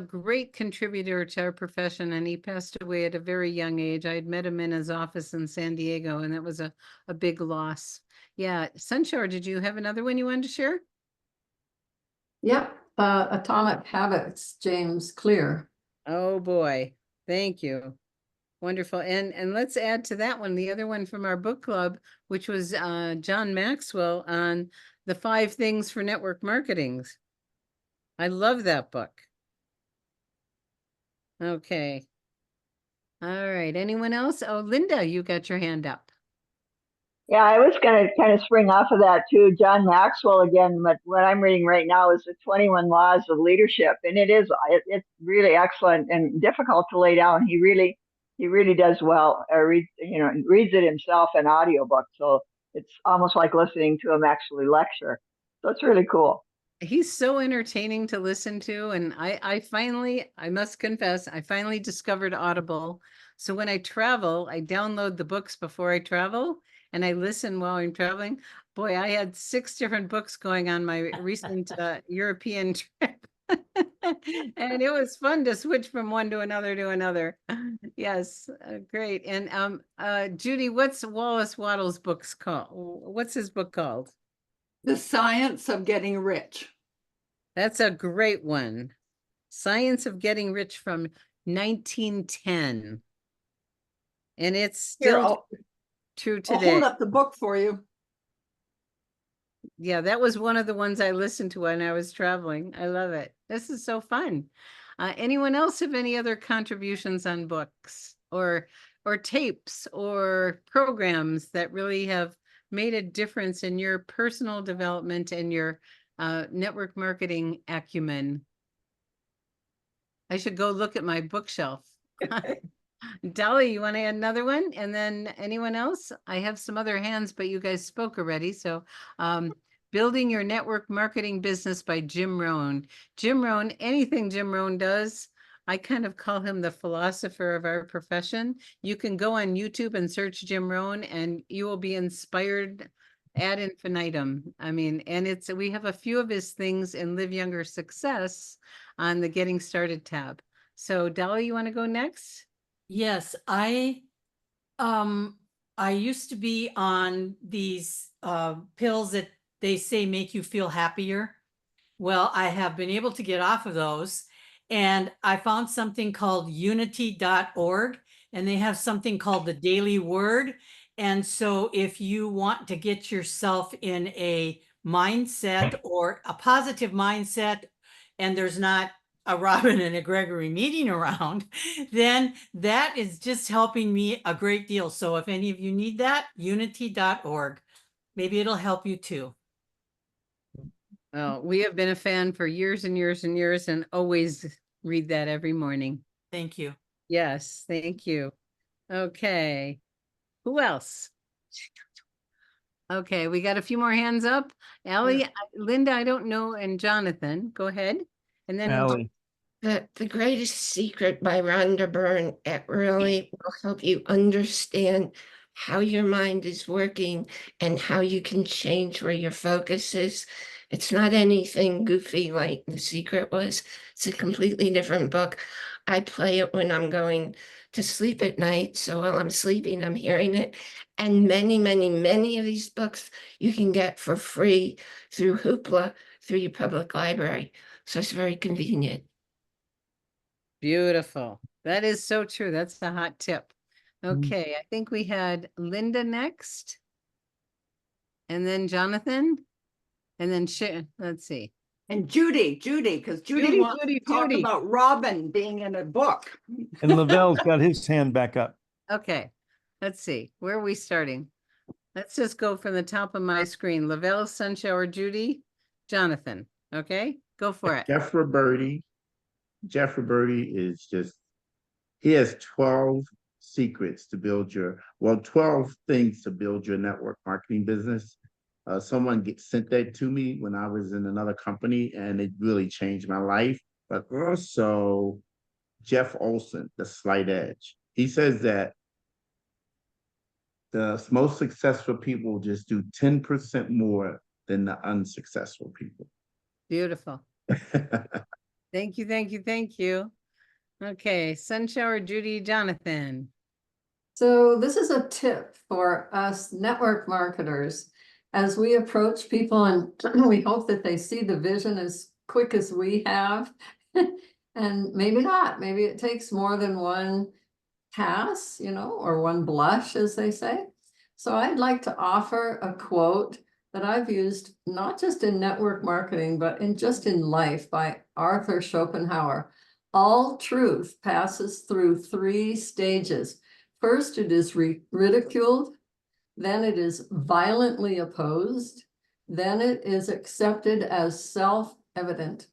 [SPEAKER 2] great contributor to our profession, and he passed away at a very young age. I had met him in his office in San Diego, and that was a big loss. Yeah, Sunshore, did you have another one you wanted to share?
[SPEAKER 6] Yep, Atomic Habits, James Clear.
[SPEAKER 2] Oh boy, thank you. Wonderful. And let's add to that one, the other one from our book club, which was John Maxwell on the 5 things for network marketing. I love that book. Okay. All right. Anyone else? Oh, Linda, you got your hand up.
[SPEAKER 17] Yeah, I was going to kind of spring off of that too. John Maxwell again, but what I'm reading right now is the 21 Laws of Leadership. And it's really excellent and difficult to lay down. He really does well. Reads it himself in audiobook. So it's almost like listening to him actually lecture. So it's really cool.
[SPEAKER 2] He's so entertaining to listen to. And I must confess, I finally discovered Audible. So when I travel, I download the books before I travel, and I listen while I'm traveling. Boy, I had 6 different books going on my recent European trip. And it was fun to switch from one to another. Yes, great. And Judy, what's Wallace Wattles' books called? What's his book called?
[SPEAKER 14] The Science of Getting Rich.
[SPEAKER 2] That's a great one. Science of Getting Rich from 1910. And it's still true today.
[SPEAKER 14] I'll hold up the book for you.
[SPEAKER 2] Yeah, that was one of the ones I listened to when I was traveling. I love it. This is so fun. Anyone else have any other contributions on books or tapes or programs that really have made a difference in your personal development and your network marketing acumen? I should go look at my bookshelf. Dolly, you want to add another one? And then anyone else? I have some other hands, but you guys spoke already. So Building Your Network Marketing Business by Jim Rohn. Jim Rohn, anything Jim Rohn does, I kind of call him the philosopher of our profession. You can go on YouTube and search Jim Rohn and you will be inspired ad infinitum. I mean, and we have a few of his things in Live Younger Success on the Getting Started tab. So Dolly, you want to go next?
[SPEAKER 10] Yes, I used to be on these pills that they say make you feel happier. Well, I have been able to get off of those, and I found something called unity.org, and they have something called the Daily Word. And so if you want to get yourself in a mindset or a positive mindset, and there's not a Robin and a Gregory meeting around, then that is just helping me a great deal. So if any of you need that, unity.org, maybe it'll help you too.
[SPEAKER 2] Well, we have been a fan for years and years and years and always read that every morning.
[SPEAKER 10] Thank you.
[SPEAKER 2] Yes, thank you. Okay. Who else? Okay, we got a few more hands up. Allie, Linda, I don't know, and Jonathan, go ahead. And then
[SPEAKER 1] Allie.
[SPEAKER 11] The Greatest Secret by Rhonda Byrne. It really will help you understand how your mind is working and how you can change where your focus is. It's not anything goofy like The Secret was. It's a completely different book. I play it when I'm going to sleep at night. So while I'm sleeping, I'm hearing it. And many, many, many of these books you can get for free through Hoopla, through your public library. So it's very convenient.
[SPEAKER 2] beautiful. That is so true. That's the hot tip. Okay, I think we had Linda next. And then Jonathan. And then let's see.
[SPEAKER 14] And Judy, because Judy wants to talk
[SPEAKER 2] Judy.
[SPEAKER 14] about Robin being in a book.
[SPEAKER 1] And Lavelle's got his hand back up.
[SPEAKER 2] Okay, let's see. Where are we starting? Let's just go from the top of my screen. Lavelle, Sunshower, Judy, Jonathan. Okay, go for it.
[SPEAKER 9] Jeff Roberti. Jeff Roberti is just, he has 12 secrets to build 12 things to build your network marketing business. Someone sent that to me when I was in another company, and it really changed my life. But also Jeff Olson, The Slight Edge. He says that the most successful people just do 10% more than the unsuccessful people.
[SPEAKER 2] Beautiful. Thank you, thank you, thank you. Okay, Sunshower, Judy, Jonathan.
[SPEAKER 6] So this is a tip for us network marketers as we approach people, and we hope that they see the vision as quick as we have. And maybe not, maybe it takes more than one pass, or one blush, as they say. So I'd like to offer a quote that I've used not just in network marketing, but just in life, by Arthur Schopenhauer. All truth passes through 3 stages. First, it is ridiculed. Then it is violently opposed. Then it is accepted as self-evident.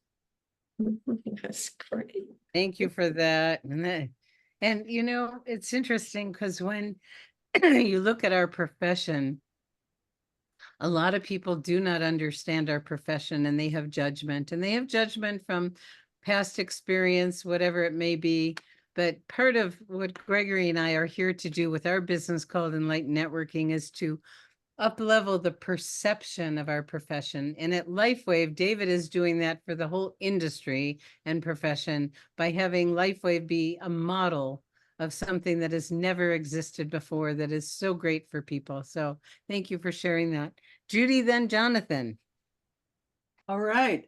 [SPEAKER 11] That's great.
[SPEAKER 2] Thank you for that. And it's interesting because when you look at our profession, a lot of people do not understand our profession, and they have judgment, from past experience, whatever it may be. But part of what Gregory and I are here to do with our business called Enlightened Networking is to up-level the perception of our profession. And at LifeWave, David is doing that for the whole industry and profession by having LifeWave be a model of something that has never existed before, that is so great for people. So thank you for sharing that. Judy, then Jonathan.
[SPEAKER 14] All right.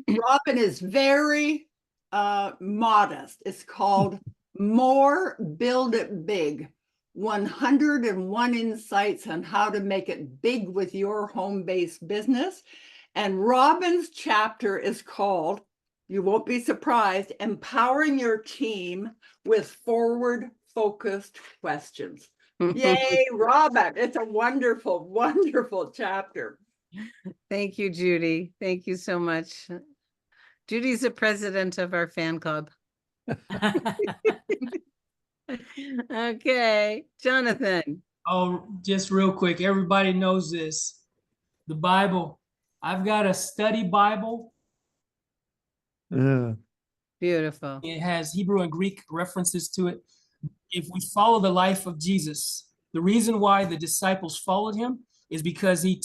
[SPEAKER 14] Robin is very modest. It's called More Build It Big. 101 insights on how to make it big with your home-based business. And Robin's chapter is called, you won't be surprised, Empowering Your Team with Forward-Focused Questions. Yay, Robin. It's a wonderful, wonderful chapter.
[SPEAKER 2] Thank you, Judy. Thank you so much. Judy's the president of our fan club. Okay, Jonathan.
[SPEAKER 18] Oh, just real quick. Everybody knows this. The Bible. I've got a study Bible.
[SPEAKER 2] Beautiful.
[SPEAKER 18] It has Hebrew and Greek references to it. If we follow the life of Jesus, the reason why the disciples followed him is because he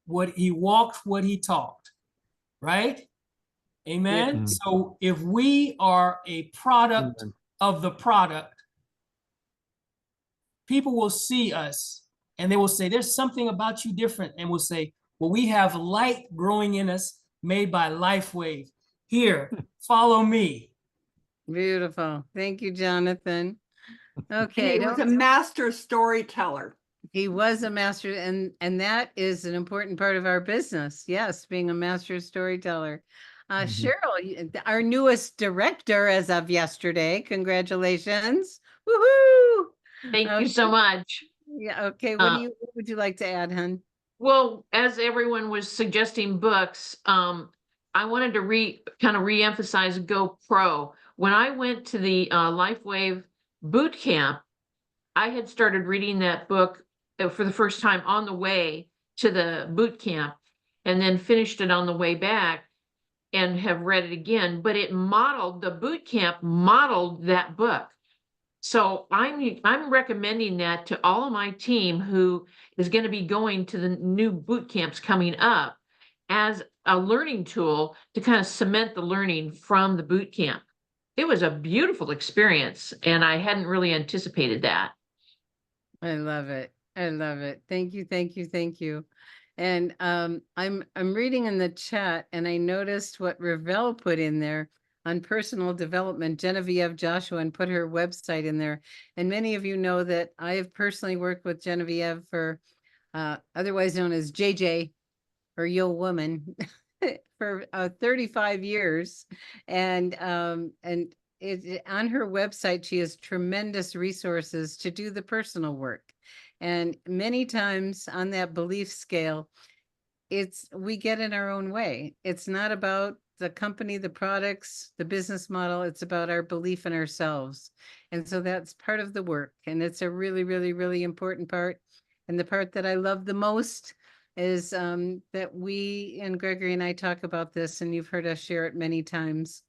[SPEAKER 18] walked what he talked, right? Amen.
[SPEAKER 1] Yeah.
[SPEAKER 18] So if we are a product of the product, people will see us and they will say, there's something about you different. And we'll say, well, we have light growing in us made by LifeWave. Here, follow me.
[SPEAKER 2] Beautiful. Thank you, Jonathan. Okay.
[SPEAKER 14] And he was a master storyteller.
[SPEAKER 2] He was a master, and that is an important part of our business. Yes, being a master storyteller. Cheryl, our newest director as of yesterday. Congratulations. Woohoo!
[SPEAKER 12] Thank you so much.
[SPEAKER 2] Yeah, okay.
[SPEAKER 12] Uh,
[SPEAKER 2] What would you like to add, hun?
[SPEAKER 12] Well, as everyone was suggesting books, I wanted to re-emphasize Go Pro. When I went to the LifeWave boot camp, I had started reading that book for the first time on the way to the boot camp, and then finished it on the way back and have read it again. But the boot camp modeled that book. So I'm recommending that to all of my team who is going to be going to the new boot camps coming up as a learning tool to kind of cement the learning from the boot camp. It was a beautiful experience, and I hadn't really anticipated that.
[SPEAKER 2] I love it. I love it. Thank you, thank you, thank you. And I'm reading in the chat, and I noticed what Ravel put in there on personal development, Genevieve Joshua, and put her website in there. And many of you know that I have personally worked with Genevieve for otherwise known as JJ or Yo Woman for 35 years. And on her website, she has tremendous resources to do the personal work. And many times on that belief scale, we get in our own way. It's not about the company, the products, the business model. It's about our belief in ourselves. And so that's part of the work. And it's a really, really, really important part. And the part that I love the most is that we, and Gregory and I talk about this, and you've heard us share it many times.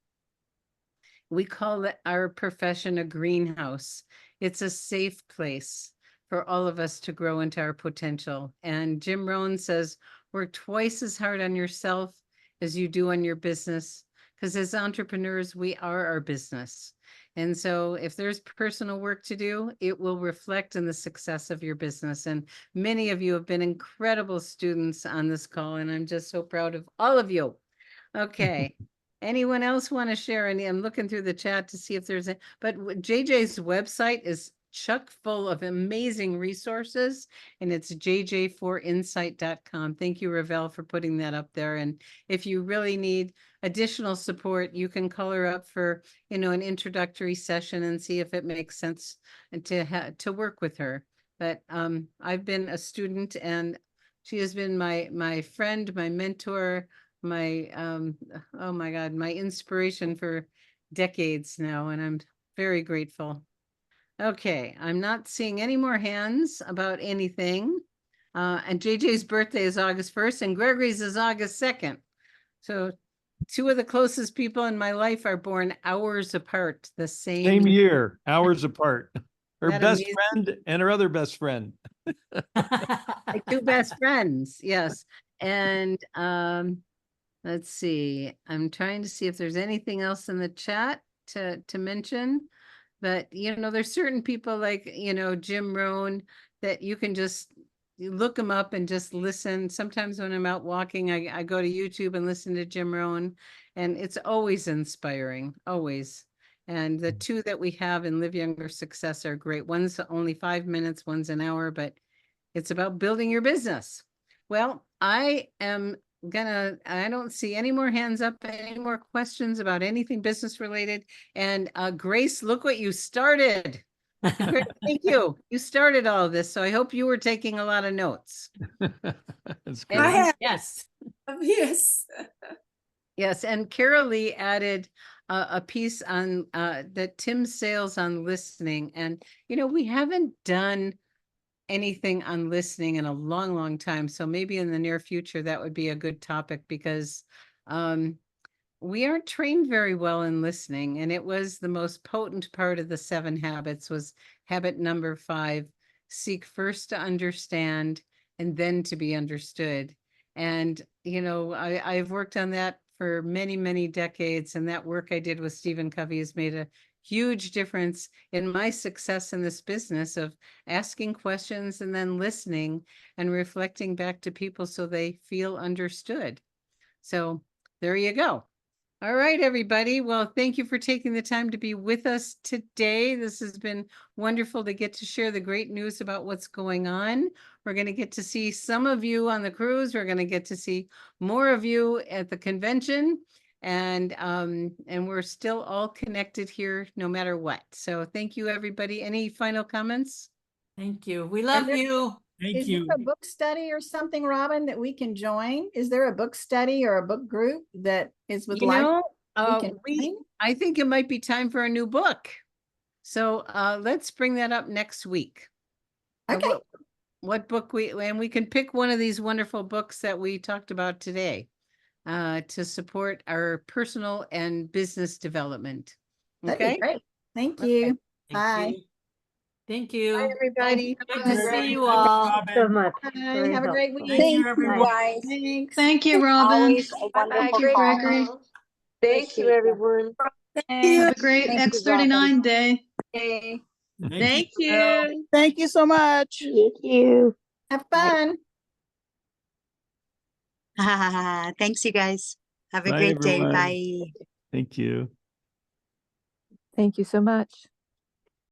[SPEAKER 2] We call it our profession a greenhouse. It's a safe place for all of us to grow into our potential. And Jim Rohn says, work twice as hard on yourself as you do on your business, because as entrepreneurs, we are our business. And so if there's personal work to do, it will reflect in the success of your business. And many of you have been incredible students on this call, and I'm just so proud of all of you. Okay. Anyone else want to share any? I'm looking through the chat to see if there's a, but JJ's website is chock full of amazing resources, and it's jj4insight.com. Thank you, Ravel, for putting that up there. And if you really need additional support, you can call her up for, an introductory session and see if it makes sense to work with her. But I've been a student, and she has been my friend, my mentor, my oh my God, my inspiration for decades now, and I'm very grateful. Okay, I'm not seeing any more hands about anything. And JJ's birthday is August 1st, and Gregory's is August 2nd. So two of the closest people in my life are born hours apart, the same
[SPEAKER 1] year, hours apart. Her
[SPEAKER 2] That
[SPEAKER 1] best
[SPEAKER 2] amazing?
[SPEAKER 1] friend and her other best friend.
[SPEAKER 2] My two best friends, yes. And let's see. I'm trying to see if there's anything else in the chat to mention. But, there's certain people like, Jim Rohn that you can just look them up and just listen. Sometimes when I'm out walking, I go to YouTube and listen to Jim Rohn, and it's always inspiring, always. And the two that we have in Live Younger Success are great. One's only 5 minutes, one's an hour, but it's about building your business. Well, I don't see any more hands up, any more questions about anything business related. And Grace, look what you started. Great, thank you. You started all of this, so I hope you were taking a lot of notes.
[SPEAKER 1] That's
[SPEAKER 2] And
[SPEAKER 8] I have.
[SPEAKER 10] Yes.
[SPEAKER 8] Yes.
[SPEAKER 2] Yes, and Carol Lee added a piece on that Tim Sales on listening. And, we haven't done anything on listening in a long, long time. So maybe in the near future, that would be a good topic, because we aren't trained very well in listening. And it was the most potent part of the 7 habits was habit number 5, seek first to understand and then to be understood. And, I've worked on that for many, many decades. And that work I did with Stephen Covey has made a huge difference in my success in this business of asking questions and then listening and reflecting back to people so they feel understood. So there you go. All right, everybody. Well, thank you for taking the time to be with us today. This has been wonderful to get to share the great news about what's going on. We're going to get to see some of you on the cruise. We're going to get to see more of you at the convention. and we're still all connected here no matter what. So thank you, everybody. Any final comments?
[SPEAKER 10] Thank you. We love you.
[SPEAKER 18] Thank
[SPEAKER 13] Is
[SPEAKER 18] you.
[SPEAKER 13] there a book study or something, Robin, that we can join? Is there a book study or a book group that is with
[SPEAKER 2] You know,
[SPEAKER 13] we can join?
[SPEAKER 2] I think it might be time for a new book. So let's bring that up next week.
[SPEAKER 13] Okay.
[SPEAKER 2] What book and we can pick one of these wonderful books that we talked about today to support our personal and business development.
[SPEAKER 13] That'd
[SPEAKER 2] Okay.
[SPEAKER 13] be great. Thank
[SPEAKER 2] Okay.
[SPEAKER 13] you.
[SPEAKER 10] Thank
[SPEAKER 13] Bye.
[SPEAKER 10] you. Thank you.
[SPEAKER 2] Bye, everybody.
[SPEAKER 10] Good
[SPEAKER 18] Thank
[SPEAKER 10] to
[SPEAKER 18] you,
[SPEAKER 10] see you
[SPEAKER 18] Robin.
[SPEAKER 10] all.
[SPEAKER 18] Thank you,
[SPEAKER 17] So
[SPEAKER 18] Robin.
[SPEAKER 17] much.
[SPEAKER 13] Bye.
[SPEAKER 17] Very
[SPEAKER 13] Have a great
[SPEAKER 17] helpful.
[SPEAKER 13] week.
[SPEAKER 18] Thank you, everyone.
[SPEAKER 8] Guys,
[SPEAKER 13] Thanks.
[SPEAKER 16] Thank you, Robin.
[SPEAKER 8] always a
[SPEAKER 15] Bye-bye.
[SPEAKER 8] wonderful
[SPEAKER 16] you,
[SPEAKER 8] call.
[SPEAKER 16] Gregory.
[SPEAKER 15] Thank you, everyone.
[SPEAKER 16] Have a great
[SPEAKER 8] Thank you, Robin.
[SPEAKER 16] X39 day.
[SPEAKER 13] Okay.
[SPEAKER 18] Thank you, Michelle.
[SPEAKER 13] Thank you so much.
[SPEAKER 17] Thank you.
[SPEAKER 13] Have fun.
[SPEAKER 19] Thanks, you guys. Have a
[SPEAKER 1] Bye,
[SPEAKER 19] great day.
[SPEAKER 1] everyone.
[SPEAKER 19] Bye.
[SPEAKER 1] Thank you.
[SPEAKER 15] Thank you so much.